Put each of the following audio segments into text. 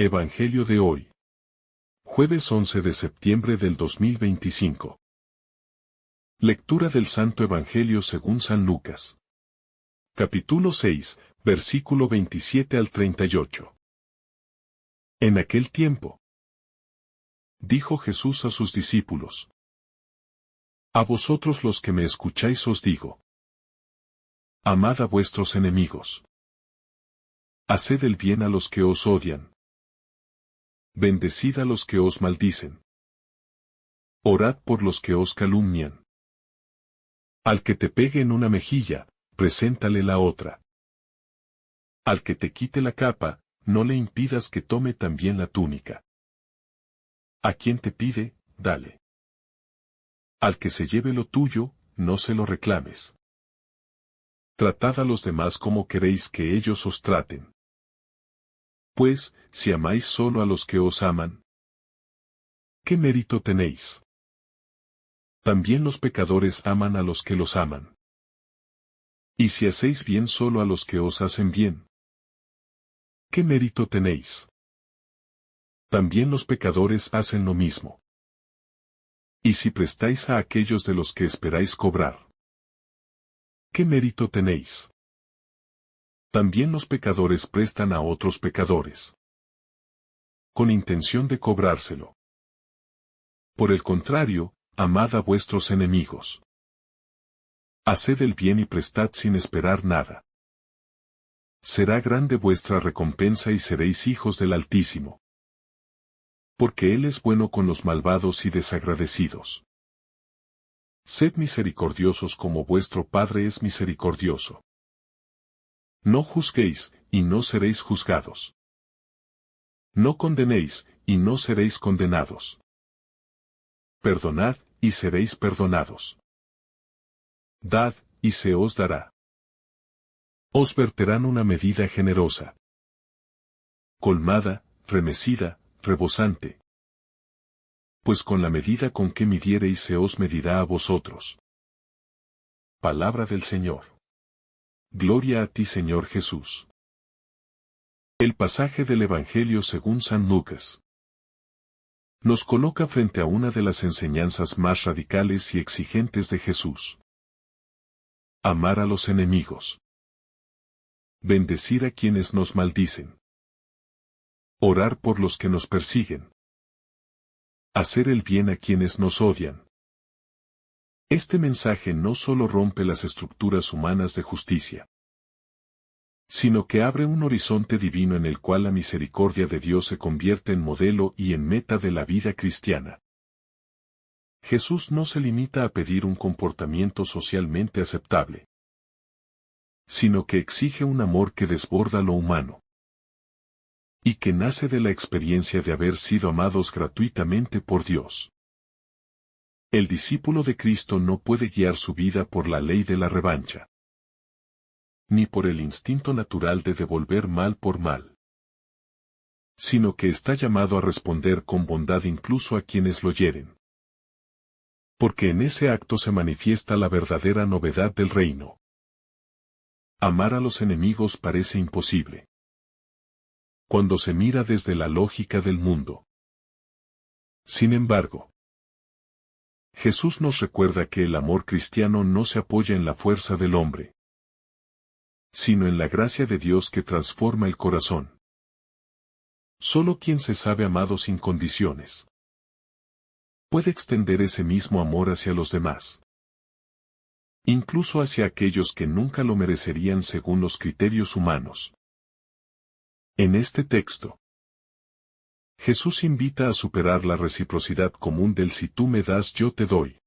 Evangelio de hoy. Jueves 11 de septiembre del 2025. Lectura del Santo Evangelio según San Lucas. Capítulo 6, versículo 27 al 38. En aquel tiempo, dijo Jesús a sus discípulos: A vosotros los que me escucháis os digo: amad a vuestros enemigos. Haced el bien a los que os odian. Bendecid a los que os maldicen. Orad por los que os calumnian. Al que te pegue en una mejilla, preséntale la otra. Al que te quite la capa, no le impidas que tome también la túnica. A quien te pide, dale. Al que se lleve lo tuyo, no se lo reclames. Tratad a los demás como queréis que ellos os traten. Pues, si amáis solo a los que os aman, ¿qué mérito tenéis? También los pecadores aman a los que los aman. Y si hacéis bien solo a los que os hacen bien, ¿qué mérito tenéis? También los pecadores hacen lo mismo. Y si prestáis a aquellos de los que esperáis cobrar, ¿qué mérito tenéis? También los pecadores prestan a otros pecadores, con intención de cobrárselo. Por el contrario, amad a vuestros enemigos. Haced el bien y prestad sin esperar nada. Será grande vuestra recompensa y seréis hijos del Altísimo. Porque Él es bueno con los malvados y desagradecidos. Sed misericordiosos como vuestro Padre es misericordioso. No juzguéis, y no seréis juzgados. No condenéis, y no seréis condenados. Perdonad, y seréis perdonados. Dad, y se os dará. Os verterán una medida generosa, colmada, remecida, rebosante. Pues con la medida con que midiereis se os medirá a vosotros. Palabra del Señor. Gloria a ti, Señor Jesús. El pasaje del Evangelio según San Lucas nos coloca frente a una de las enseñanzas más radicales y exigentes de Jesús. Amar a los enemigos. Bendecir a quienes nos maldicen. Orar por los que nos persiguen. Hacer el bien a quienes nos odian. Este mensaje no solo rompe las estructuras humanas de justicia, sino que abre un horizonte divino en el cual la misericordia de Dios se convierte en modelo y en meta de la vida cristiana. Jesús no se limita a pedir un comportamiento socialmente aceptable, sino que exige un amor que desborda lo humano, y que nace de la experiencia de haber sido amados gratuitamente por Dios. El discípulo de Cristo no puede guiar su vida por la ley de la revancha, ni por el instinto natural de devolver mal por mal, sino que está llamado a responder con bondad incluso a quienes lo hieren. Porque en ese acto se manifiesta la verdadera novedad del reino. Amar a los enemigos parece imposible cuando se mira desde la lógica del mundo. Sin embargo, Jesús nos recuerda que el amor cristiano no se apoya en la fuerza del hombre, sino en la gracia de Dios que transforma el corazón. Solo quien se sabe amado sin condiciones puede extender ese mismo amor hacia los demás, incluso hacia aquellos que nunca lo merecerían según los criterios humanos. En este texto, Jesús invita a superar la reciprocidad común del si tú me das yo te doy,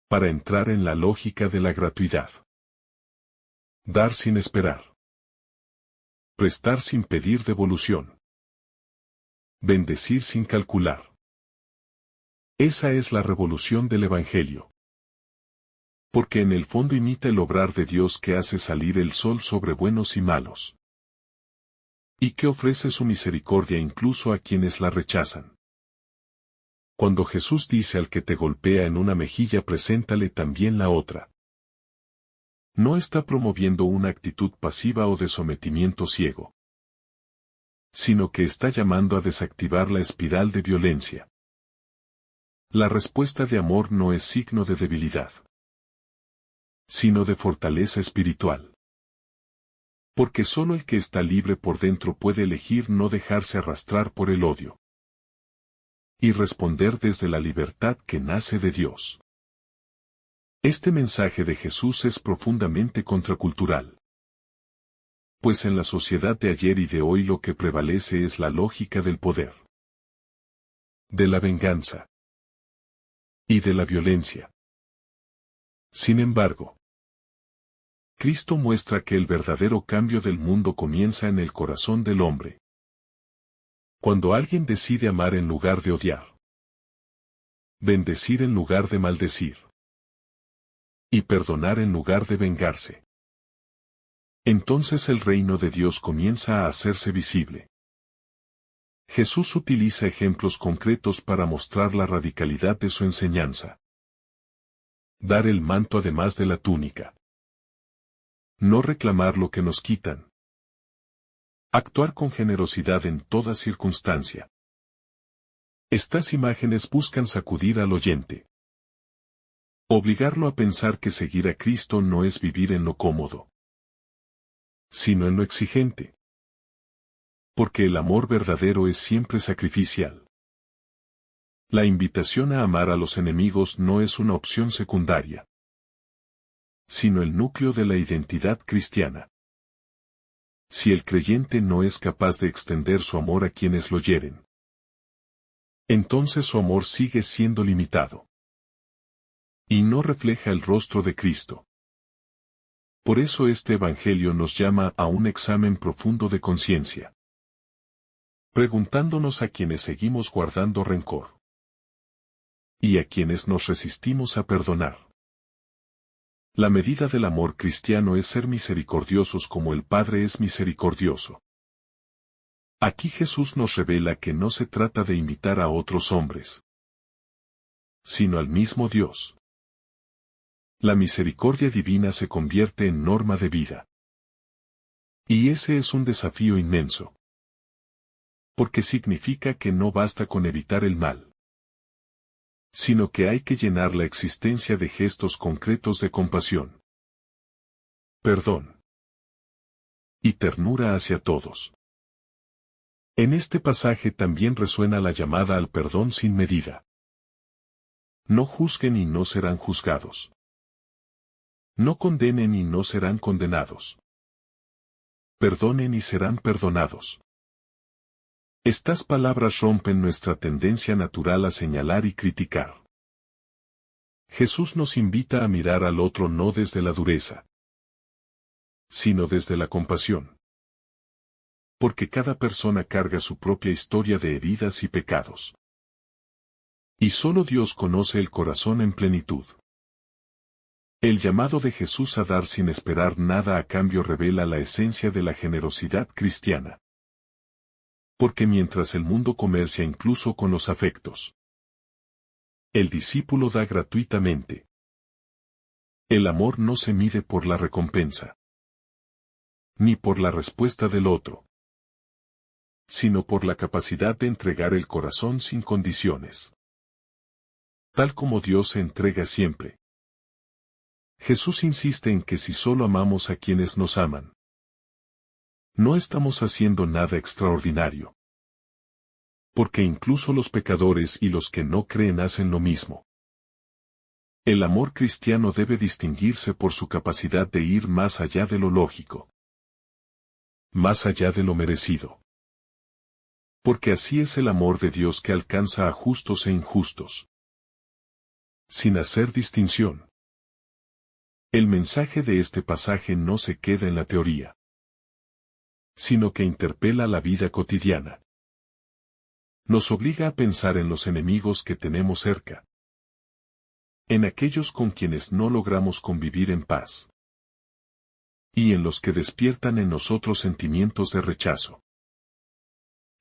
para entrar en la lógica de la gratuidad. Dar sin esperar. Prestar sin pedir devolución. Bendecir sin calcular. Esa es la revolución del Evangelio. Porque en el fondo imita el obrar de Dios que hace salir el sol sobre buenos y malos, y que ofrece su misericordia incluso a quienes la rechazan. Cuando Jesús dice al que te golpea en una mejilla preséntale también la otra, no está promoviendo una actitud pasiva o de sometimiento ciego, sino que está llamando a desactivar la espiral de violencia. La respuesta de amor no es signo de debilidad, sino de fortaleza espiritual. Porque solo el que está libre por dentro puede elegir no dejarse arrastrar por el odio y responder desde la libertad que nace de Dios. Este mensaje de Jesús es profundamente contracultural. Pues en la sociedad de ayer y de hoy lo que prevalece es la lógica del poder, de la venganza y de la violencia. Sin embargo, Cristo muestra que el verdadero cambio del mundo comienza en el corazón del hombre. Cuando alguien decide amar en lugar de odiar, bendecir en lugar de maldecir, y perdonar en lugar de vengarse, entonces el reino de Dios comienza a hacerse visible. Jesús utiliza ejemplos concretos para mostrar la radicalidad de su enseñanza. Dar el manto además de la túnica. No reclamar lo que nos quitan. Actuar con generosidad en toda circunstancia. Estas imágenes buscan sacudir al oyente. Obligarlo a pensar que seguir a Cristo no es vivir en lo cómodo, sino en lo exigente. Porque el amor verdadero es siempre sacrificial. La invitación a amar a los enemigos no es una opción secundaria, sino el núcleo de la identidad cristiana. Si el creyente no es capaz de extender su amor a quienes lo hieren, entonces su amor sigue siendo limitado y no refleja el rostro de Cristo. Por eso este Evangelio nos llama a un examen profundo de conciencia, preguntándonos a quienes seguimos guardando rencor y a quienes nos resistimos a perdonar. La medida del amor cristiano es ser misericordiosos como el Padre es misericordioso. Aquí Jesús nos revela que no se trata de imitar a otros hombres, sino al mismo Dios. La misericordia divina se convierte en norma de vida. Y ese es un desafío inmenso. Porque significa que no basta con evitar el mal, sino que hay que llenar la existencia de gestos concretos de compasión, perdón y ternura hacia todos. En este pasaje también resuena la llamada al perdón sin medida. No juzguen y no serán juzgados. No condenen y no serán condenados. Perdonen y serán perdonados. Estas palabras rompen nuestra tendencia natural a señalar y criticar. Jesús nos invita a mirar al otro no desde la dureza, sino desde la compasión. Porque cada persona carga su propia historia de heridas y pecados. Y solo Dios conoce el corazón en plenitud. El llamado de Jesús a dar sin esperar nada a cambio revela la esencia de la generosidad cristiana. Porque mientras el mundo comercia incluso con los afectos, el discípulo da gratuitamente. El amor no se mide por la recompensa, ni por la respuesta del otro, sino por la capacidad de entregar el corazón sin condiciones. Tal como Dios se entrega siempre. Jesús insiste en que si solo amamos a quienes nos aman, no estamos haciendo nada extraordinario. Porque incluso los pecadores y los que no creen hacen lo mismo. El amor cristiano debe distinguirse por su capacidad de ir más allá de lo lógico, más allá de lo merecido. Porque así es el amor de Dios que alcanza a justos e injustos, sin hacer distinción. El mensaje de este pasaje no se queda en la teoría, sino que interpela la vida cotidiana. Nos obliga a pensar en los enemigos que tenemos cerca, en aquellos con quienes no logramos convivir en paz, y en los que despiertan en nosotros sentimientos de rechazo.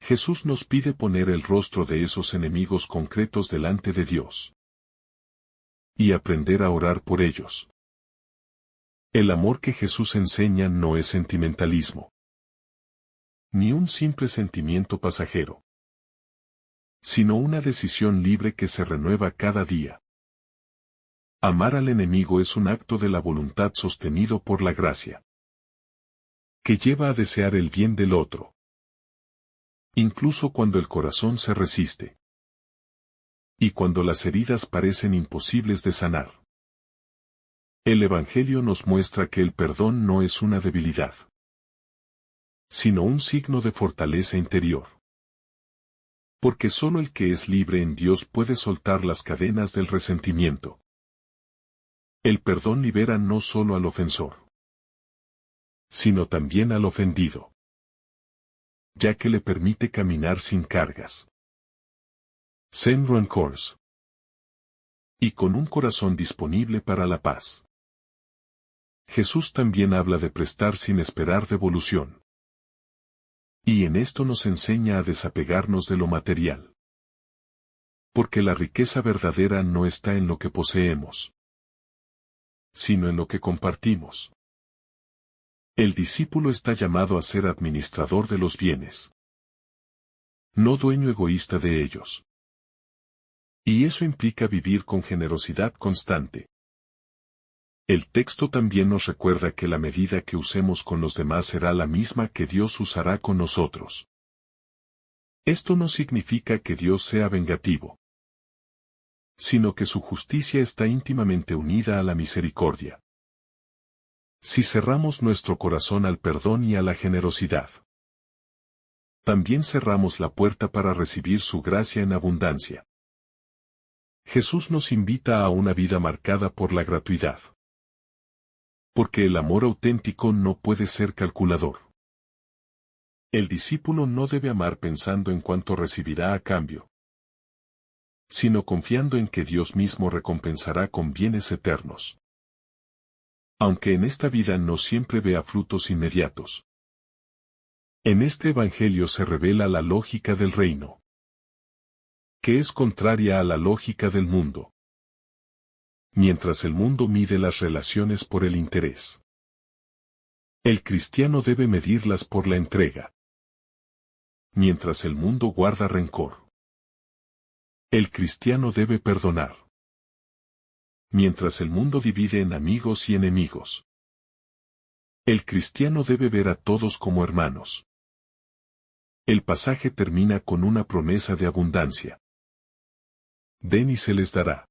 Jesús nos pide poner el rostro de esos enemigos concretos delante de Dios, y aprender a orar por ellos. El amor que Jesús enseña no es sentimentalismo, ni un simple sentimiento pasajero, sino una decisión libre que se renueva cada día. Amar al enemigo es un acto de la voluntad sostenido por la gracia, que lleva a desear el bien del otro, incluso cuando el corazón se resiste, y cuando las heridas parecen imposibles de sanar. El Evangelio nos muestra que el perdón no es una debilidad, sino un signo de fortaleza interior. Porque solo el que es libre en Dios puede soltar las cadenas del resentimiento. El perdón libera no solo al ofensor, sino también al ofendido, ya que le permite caminar sin cargas, sin rencores, y con un corazón disponible para la paz. Jesús también habla de prestar sin esperar devolución. Y en esto nos enseña a desapegarnos de lo material. Porque la riqueza verdadera no está en lo que poseemos, sino en lo que compartimos. El discípulo está llamado a ser administrador de los bienes, no dueño egoísta de ellos. Y eso implica vivir con generosidad constante. El texto también nos recuerda que la medida que usemos con los demás será la misma que Dios usará con nosotros. Esto no significa que Dios sea vengativo, sino que su justicia está íntimamente unida a la misericordia. Si cerramos nuestro corazón al perdón y a la generosidad, también cerramos la puerta para recibir su gracia en abundancia. Jesús nos invita a una vida marcada por la gratuidad. Porque el amor auténtico no puede ser calculador. El discípulo no debe amar pensando en cuánto recibirá a cambio, sino confiando en que Dios mismo recompensará con bienes eternos. Aunque en esta vida no siempre vea frutos inmediatos. En este Evangelio se revela la lógica del reino, que es contraria a la lógica del mundo. Mientras el mundo mide las relaciones por el interés, el cristiano debe medirlas por la entrega. Mientras el mundo guarda rencor, el cristiano debe perdonar. Mientras el mundo divide en amigos y enemigos, el cristiano debe ver a todos como hermanos. El pasaje termina con una promesa de abundancia. Den y se les dará.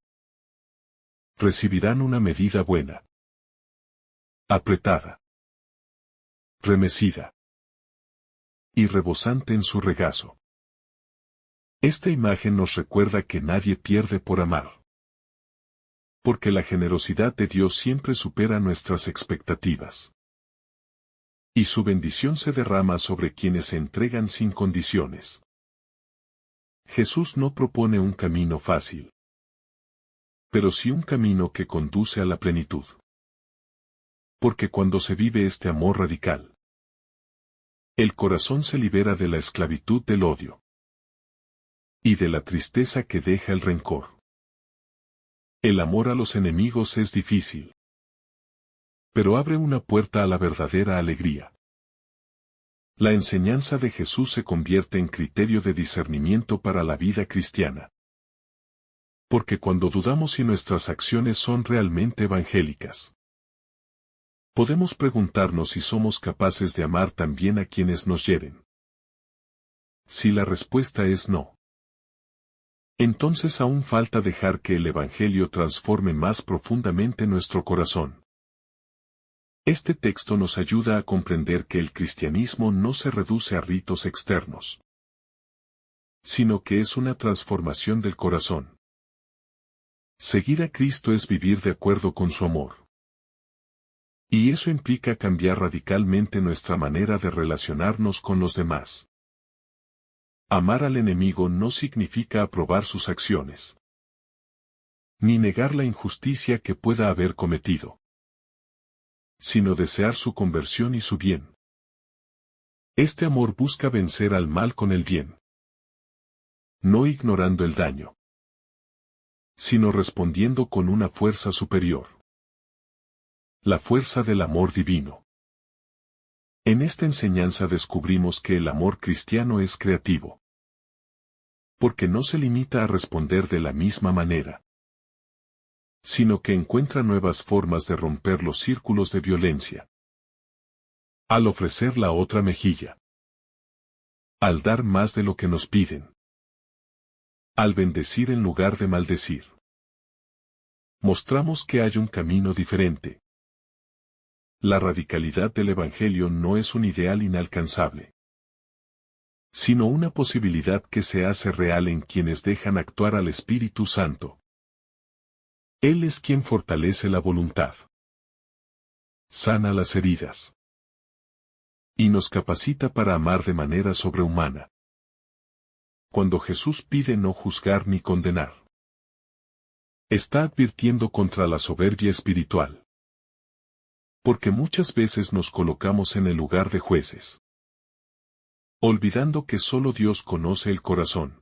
Recibirán una medida buena, apretada, remecida y rebosante en su regazo. Esta imagen nos recuerda que nadie pierde por amar. Porque la generosidad de Dios siempre supera nuestras expectativas. Y su bendición se derrama sobre quienes se entregan sin condiciones. Jesús no propone un camino fácil, pero sí un camino que conduce a la plenitud. Porque cuando se vive este amor radical, el corazón se libera de la esclavitud del odio y de la tristeza que deja el rencor. El amor a los enemigos es difícil, pero abre una puerta a la verdadera alegría. La enseñanza de Jesús se convierte en criterio de discernimiento para la vida cristiana. Porque cuando dudamos si nuestras acciones son realmente evangélicas, podemos preguntarnos si somos capaces de amar también a quienes nos hieren. Si la respuesta es no, entonces aún falta dejar que el Evangelio transforme más profundamente nuestro corazón. Este texto nos ayuda a comprender que el cristianismo no se reduce a ritos externos, sino que es una transformación del corazón. Seguir a Cristo es vivir de acuerdo con su amor. Y eso implica cambiar radicalmente nuestra manera de relacionarnos con los demás. Amar al enemigo no significa aprobar sus acciones, ni negar la injusticia que pueda haber cometido, sino desear su conversión y su bien. Este amor busca vencer al mal con el bien, no ignorando el daño, sino respondiendo con una fuerza superior. La fuerza del amor divino. En esta enseñanza descubrimos que el amor cristiano es creativo. Porque no se limita a responder de la misma manera, sino que encuentra nuevas formas de romper los círculos de violencia. Al ofrecer la otra mejilla. Al dar más de lo que nos piden. Al bendecir en lugar de maldecir. Mostramos que hay un camino diferente. La radicalidad del Evangelio no es un ideal inalcanzable, sino una posibilidad que se hace real en quienes dejan actuar al Espíritu Santo. Él es quien fortalece la voluntad, sana las heridas, y nos capacita para amar de manera sobrehumana. Cuando Jesús pide no juzgar ni condenar, está advirtiendo contra la soberbia espiritual. Porque muchas veces nos colocamos en el lugar de jueces, olvidando que solo Dios conoce el corazón.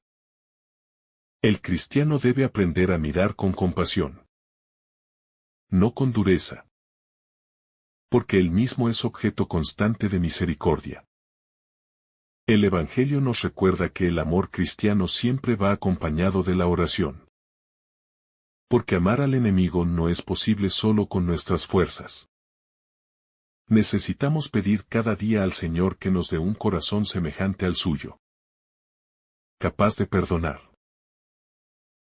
El cristiano debe aprender a mirar con compasión, no con dureza, porque él mismo es objeto constante de misericordia. El Evangelio nos recuerda que el amor cristiano siempre va acompañado de la oración. Porque amar al enemigo no es posible solo con nuestras fuerzas. Necesitamos pedir cada día al Señor que nos dé un corazón semejante al suyo, capaz de perdonar,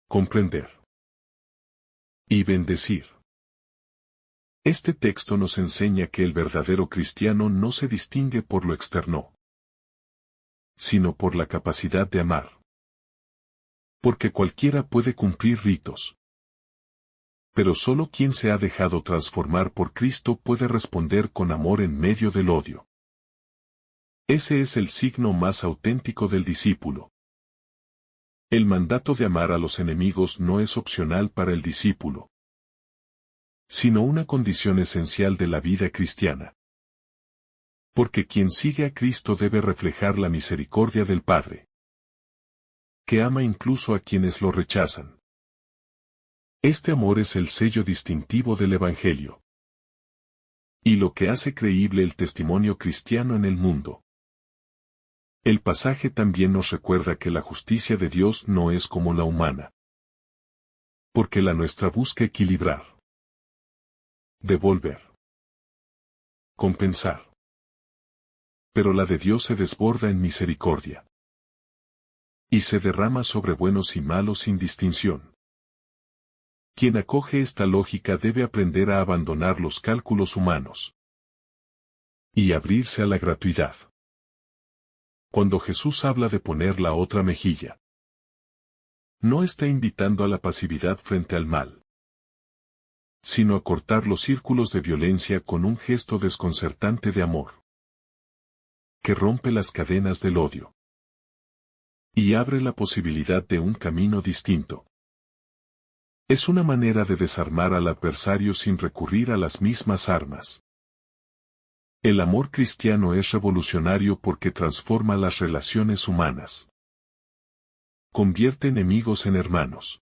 comprender y bendecir. Este texto nos enseña que el verdadero cristiano no se distingue por lo externo, sino por la capacidad de amar. Porque cualquiera puede cumplir ritos, pero solo quien se ha dejado transformar por Cristo puede responder con amor en medio del odio. Ese es el signo más auténtico del discípulo. El mandato de amar a los enemigos no es opcional para el discípulo, sino una condición esencial de la vida cristiana. Porque quien sigue a Cristo debe reflejar la misericordia del Padre, que ama incluso a quienes lo rechazan. Este amor es el sello distintivo del Evangelio, y lo que hace creíble el testimonio cristiano en el mundo. El pasaje también nos recuerda que la justicia de Dios no es como la humana, porque la nuestra busca equilibrar, devolver, compensar. Pero la de Dios se desborda en misericordia, y se derrama sobre buenos y malos sin distinción. Quien acoge esta lógica debe aprender a abandonar los cálculos humanos y abrirse a la gratuidad. Cuando Jesús habla de poner la otra mejilla, no está invitando a la pasividad frente al mal, sino a cortar los círculos de violencia con un gesto desconcertante de amor, que rompe las cadenas del odio y abre la posibilidad de un camino distinto. Es una manera de desarmar al adversario sin recurrir a las mismas armas. El amor cristiano es revolucionario porque transforma las relaciones humanas, convierte enemigos en hermanos,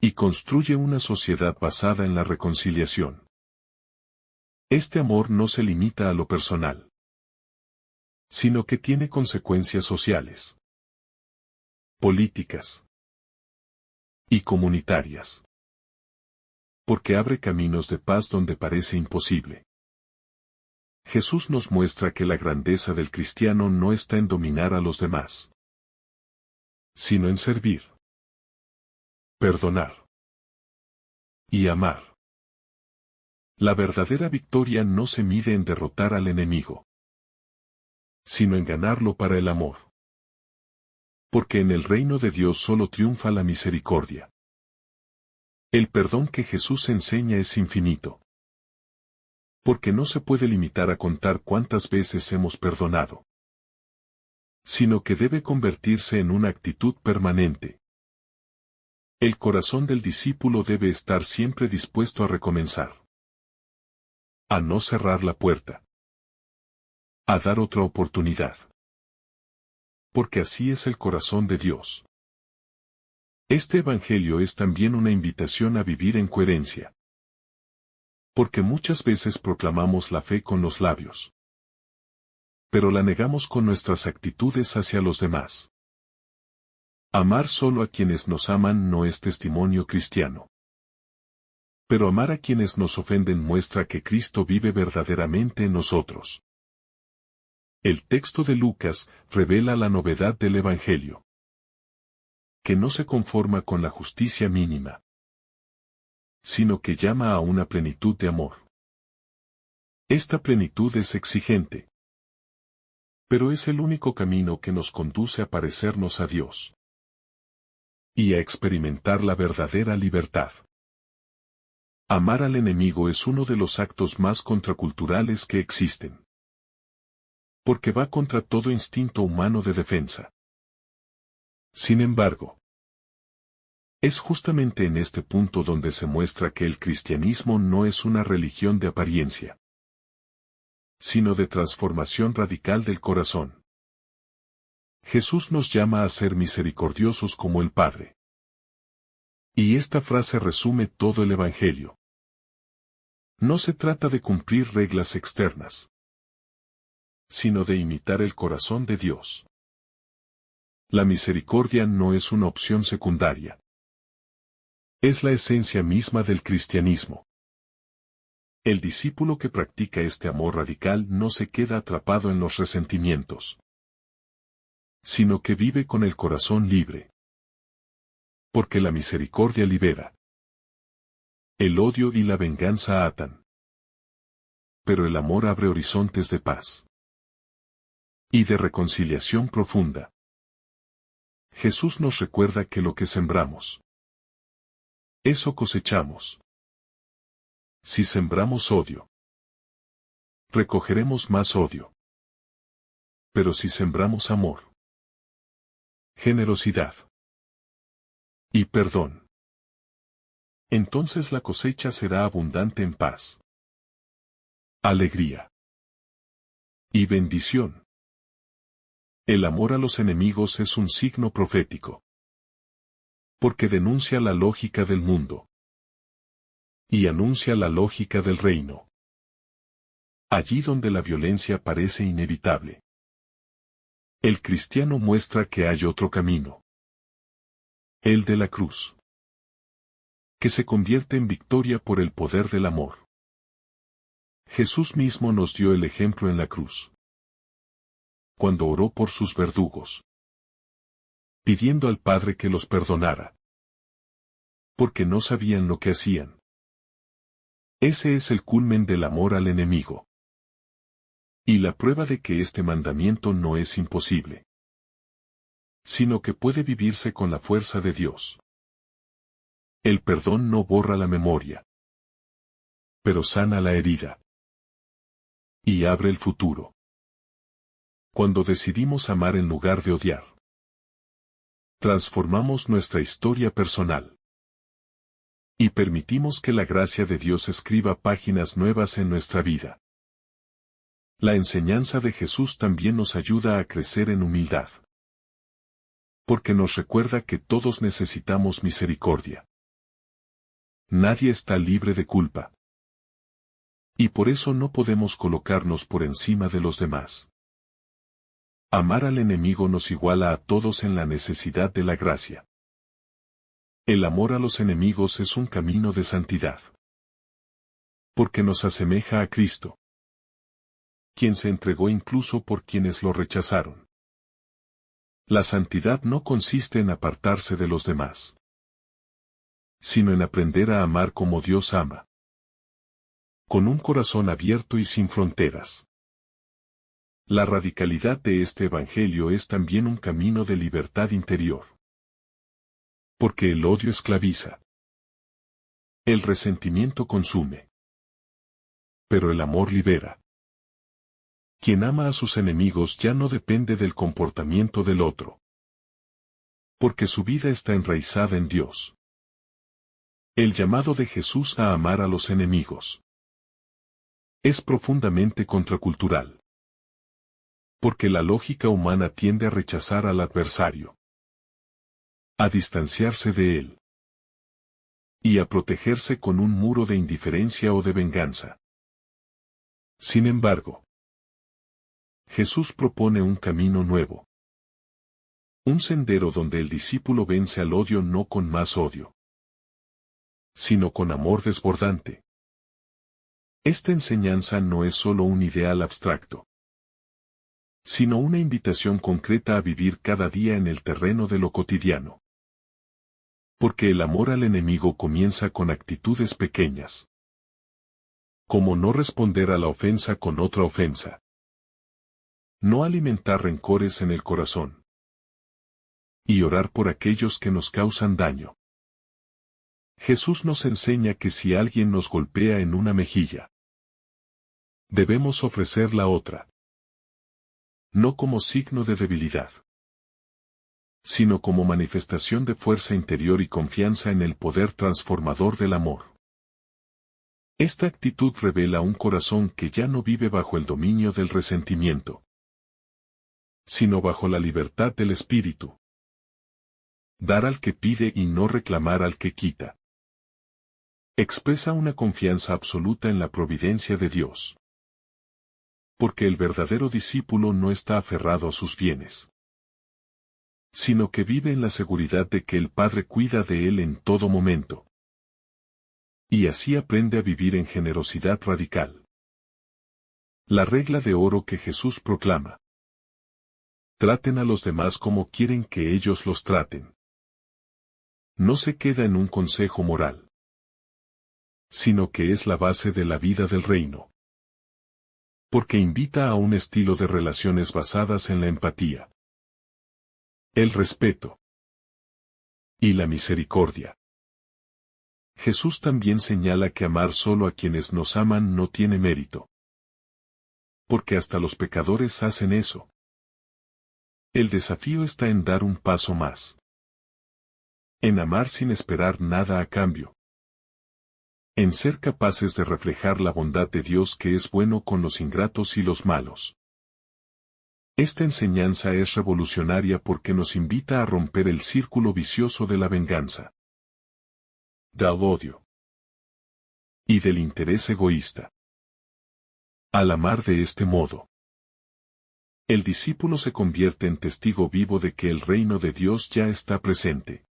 y construye una sociedad basada en la reconciliación. Este amor no se limita a lo personal, sino que tiene consecuencias sociales, políticas y comunitarias. Porque abre caminos de paz donde parece imposible. Jesús nos muestra que la grandeza del cristiano no está en dominar a los demás, sino en servir, perdonar y amar. La verdadera victoria no se mide en derrotar al enemigo, sino en ganarlo para el amor. Porque en el reino de Dios solo triunfa la misericordia. El perdón que Jesús enseña es infinito. Porque no se puede limitar a contar cuántas veces hemos perdonado, sino que debe convertirse en una actitud permanente. El corazón del discípulo debe estar siempre dispuesto a recomenzar, a no cerrar la puerta, a dar otra oportunidad. Porque así es el corazón de Dios. Este Evangelio es también una invitación a vivir en coherencia. Porque muchas veces proclamamos la fe con los labios, pero la negamos con nuestras actitudes hacia los demás. Amar solo a quienes nos aman no es testimonio cristiano. Pero amar a quienes nos ofenden muestra que Cristo vive verdaderamente en nosotros. El texto de Lucas revela la novedad del Evangelio, que no se conforma con la justicia mínima, sino que llama a una plenitud de amor. Esta plenitud es exigente, pero es el único camino que nos conduce a parecernos a Dios y a experimentar la verdadera libertad. Amar al enemigo es uno de los actos más contraculturales que existen, porque va contra todo instinto humano de defensa. Sin embargo, es justamente en este punto donde se muestra que el cristianismo no es una religión de apariencia, sino de transformación radical del corazón. Jesús nos llama a ser misericordiosos como el Padre. Y esta frase resume todo el Evangelio. No se trata de cumplir reglas externas, sino de imitar el corazón de Dios. La misericordia no es una opción secundaria. Es la esencia misma del cristianismo. El discípulo que practica este amor radical no se queda atrapado en los resentimientos, sino que vive con el corazón libre. Porque la misericordia libera. El odio y la venganza atan. Pero el amor abre horizontes de paz y de reconciliación profunda. Jesús nos recuerda que lo que sembramos, eso cosechamos. Si sembramos odio, recogeremos más odio. Pero si sembramos amor, generosidad y perdón, entonces la cosecha será abundante en paz, alegría y bendición. El amor a los enemigos es un signo profético, porque denuncia la lógica del mundo y anuncia la lógica del reino. Allí donde la violencia parece inevitable, el cristiano muestra que hay otro camino, el de la cruz, que se convierte en victoria por el poder del amor. Jesús mismo nos dio el ejemplo en la cruz, cuando oró por sus verdugos, pidiendo al Padre que los perdonara, porque no sabían lo que hacían. Ese es el culmen del amor al enemigo, y la prueba de que este mandamiento no es imposible, sino que puede vivirse con la fuerza de Dios. El perdón no borra la memoria, pero sana la herida y abre el futuro. Cuando decidimos amar en lugar de odiar, transformamos nuestra historia personal y permitimos que la gracia de Dios escriba páginas nuevas en nuestra vida. La enseñanza de Jesús también nos ayuda a crecer en humildad, porque nos recuerda que todos necesitamos misericordia. Nadie está libre de culpa, y por eso no podemos colocarnos por encima de los demás. Amar al enemigo nos iguala a todos en la necesidad de la gracia. El amor a los enemigos es un camino de santidad, porque nos asemeja a Cristo, quien se entregó incluso por quienes lo rechazaron. La santidad no consiste en apartarse de los demás, sino en aprender a amar como Dios ama, con un corazón abierto y sin fronteras. La radicalidad de este Evangelio es también un camino de libertad interior, porque el odio esclaviza, el resentimiento consume, pero el amor libera. Quien ama a sus enemigos ya no depende del comportamiento del otro, porque su vida está enraizada en Dios. El llamado de Jesús a amar a los enemigos es profundamente contracultural, porque la lógica humana tiende a rechazar al adversario, a distanciarse de él y a protegerse con un muro de indiferencia o de venganza. Sin embargo, Jesús propone un camino nuevo. Un sendero donde el discípulo vence al odio no con más odio, sino con amor desbordante. Esta enseñanza no es solo un ideal abstracto, sino una invitación concreta a vivir cada día en el terreno de lo cotidiano. Porque el amor al enemigo comienza con actitudes pequeñas. Como no responder a la ofensa con otra ofensa. No alimentar rencores en el corazón. Y orar por aquellos que nos causan daño. Jesús nos enseña que si alguien nos golpea en una mejilla, debemos ofrecer la otra. No como signo de debilidad, sino como manifestación de fuerza interior y confianza en el poder transformador del amor. Esta actitud revela un corazón que ya no vive bajo el dominio del resentimiento, sino bajo la libertad del espíritu. Dar al que pide y no reclamar al que quita. Expresa una confianza absoluta en la providencia de Dios. Porque el verdadero discípulo no está aferrado a sus bienes, sino que vive en la seguridad de que el Padre cuida de él en todo momento. Y así aprende a vivir en generosidad radical. La regla de oro que Jesús proclama. Traten a los demás como quieren que ellos los traten. No se queda en un consejo moral, sino que es la base de la vida del reino. Porque invita a un estilo de relaciones basadas en la empatía, el respeto y la misericordia. Jesús también señala que amar solo a quienes nos aman no tiene mérito. Porque hasta los pecadores hacen eso. El desafío está en dar un paso más. En amar sin esperar nada a cambio. En ser capaces de reflejar la bondad de Dios que es bueno con los ingratos y los malos. Esta enseñanza es revolucionaria porque nos invita a romper el círculo vicioso de la venganza, del odio y del interés egoísta. Al amar de este modo, el discípulo se convierte en testigo vivo de que el reino de Dios ya está presente.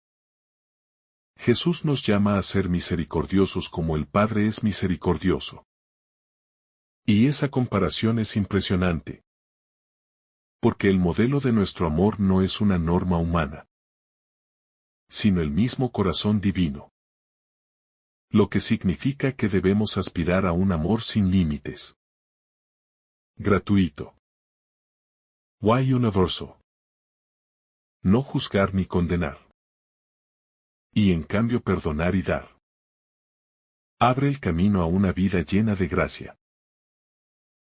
Jesús nos llama a ser misericordiosos como el Padre es misericordioso. Y esa comparación es impresionante. Porque el modelo de nuestro amor no es una norma humana, sino el mismo corazón divino. Lo que significa que debemos aspirar a un amor sin límites. Gratuito. Why universal. No juzgar ni condenar. Y en cambio perdonar y dar. Abre el camino a una vida llena de gracia.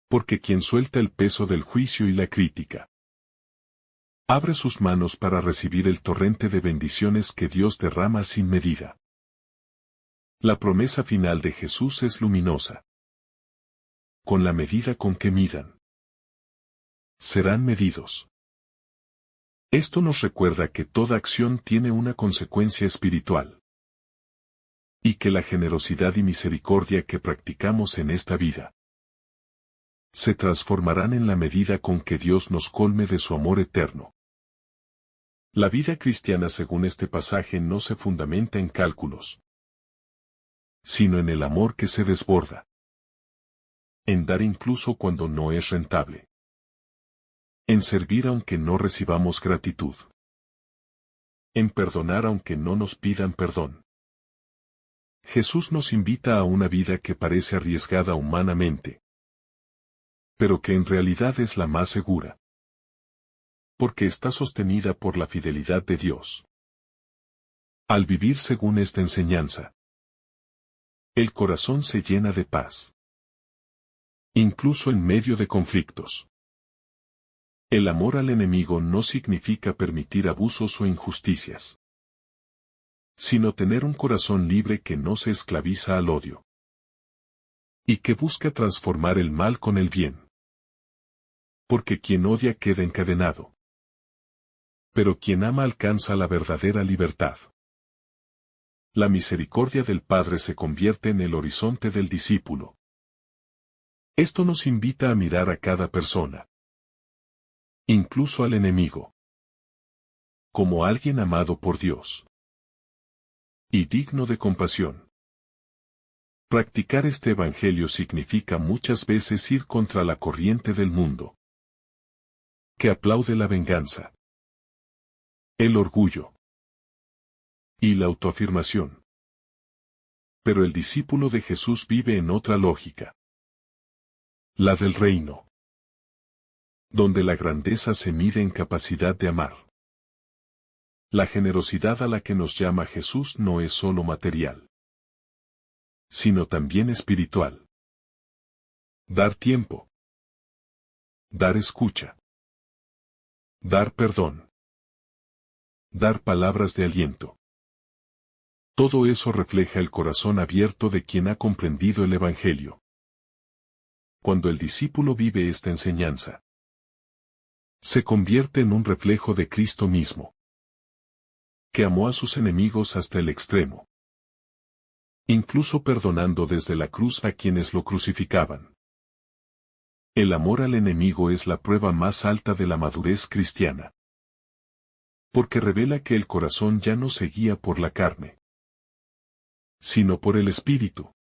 Porque quien suelta el peso del juicio y la crítica, abre sus manos para recibir el torrente de bendiciones que Dios derrama sin medida. La promesa final de Jesús es luminosa. Con la medida con que midan, serán medidos. Esto nos recuerda que toda acción tiene una consecuencia espiritual. Y que la generosidad y misericordia que practicamos en esta vida se transformarán en la medida con que Dios nos colme de su amor eterno. La vida cristiana según este pasaje no se fundamenta en cálculos, sino en el amor que se desborda. En dar incluso cuando no es rentable. En servir aunque no recibamos gratitud. En perdonar aunque no nos pidan perdón. Jesús nos invita a una vida que parece arriesgada humanamente, pero que en realidad es la más segura. Porque está sostenida por la fidelidad de Dios. Al vivir según esta enseñanza, el corazón se llena de paz. Incluso en medio de conflictos. El amor al enemigo no significa permitir abusos o injusticias, sino tener un corazón libre que no se esclaviza al odio. Y que busca transformar el mal con el bien. Porque quien odia queda encadenado. Pero quien ama alcanza la verdadera libertad. La misericordia del Padre se convierte en el horizonte del discípulo. Esto nos invita a mirar a cada persona, incluso al enemigo, como alguien amado por Dios y digno de compasión. Practicar este evangelio significa muchas veces ir contra la corriente del mundo, que aplaude la venganza, el orgullo y la autoafirmación. Pero el discípulo de Jesús vive en otra lógica, la del reino, donde la grandeza se mide en capacidad de amar. La generosidad a la que nos llama Jesús no es solo material, sino también espiritual. Dar tiempo, dar escucha, dar perdón, dar palabras de aliento. Todo eso refleja el corazón abierto de quien ha comprendido el Evangelio. Cuando el discípulo vive esta enseñanza, se convierte en un reflejo de Cristo mismo, que amó a sus enemigos hasta el extremo, incluso perdonando desde la cruz a quienes lo crucificaban. El amor al enemigo es la prueba más alta de la madurez cristiana, porque revela que el corazón ya no se guía por la carne, sino por el Espíritu,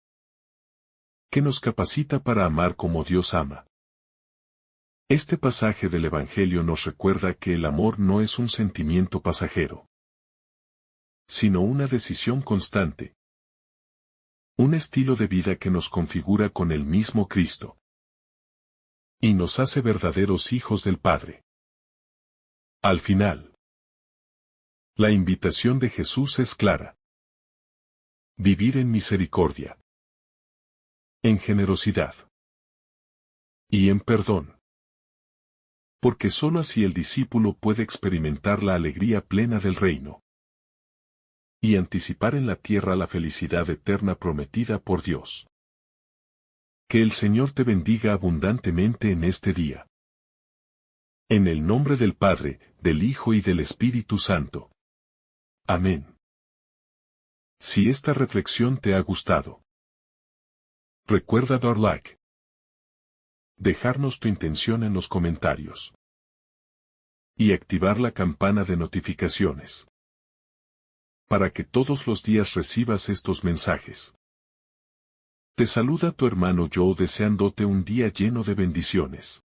que nos capacita para amar como Dios ama. Este pasaje del Evangelio nos recuerda que el amor no es un sentimiento pasajero, sino una decisión constante, un estilo de vida que nos configura con el mismo Cristo y nos hace verdaderos hijos del Padre. Al final, la invitación de Jesús es clara: vivir en misericordia, en generosidad y en perdón. Porque sólo así el discípulo puede experimentar la alegría plena del reino y anticipar en la tierra la felicidad eterna prometida por Dios. Que el Señor te bendiga abundantemente en este día. En el nombre del Padre, del Hijo y del Espíritu Santo. Amén. Si esta reflexión te ha gustado, recuerda dar like, dejarnos tu intención en los comentarios y activar la campana de notificaciones para que todos los días recibas estos mensajes. Te saluda tu hermano Joe deseándote un día lleno de bendiciones.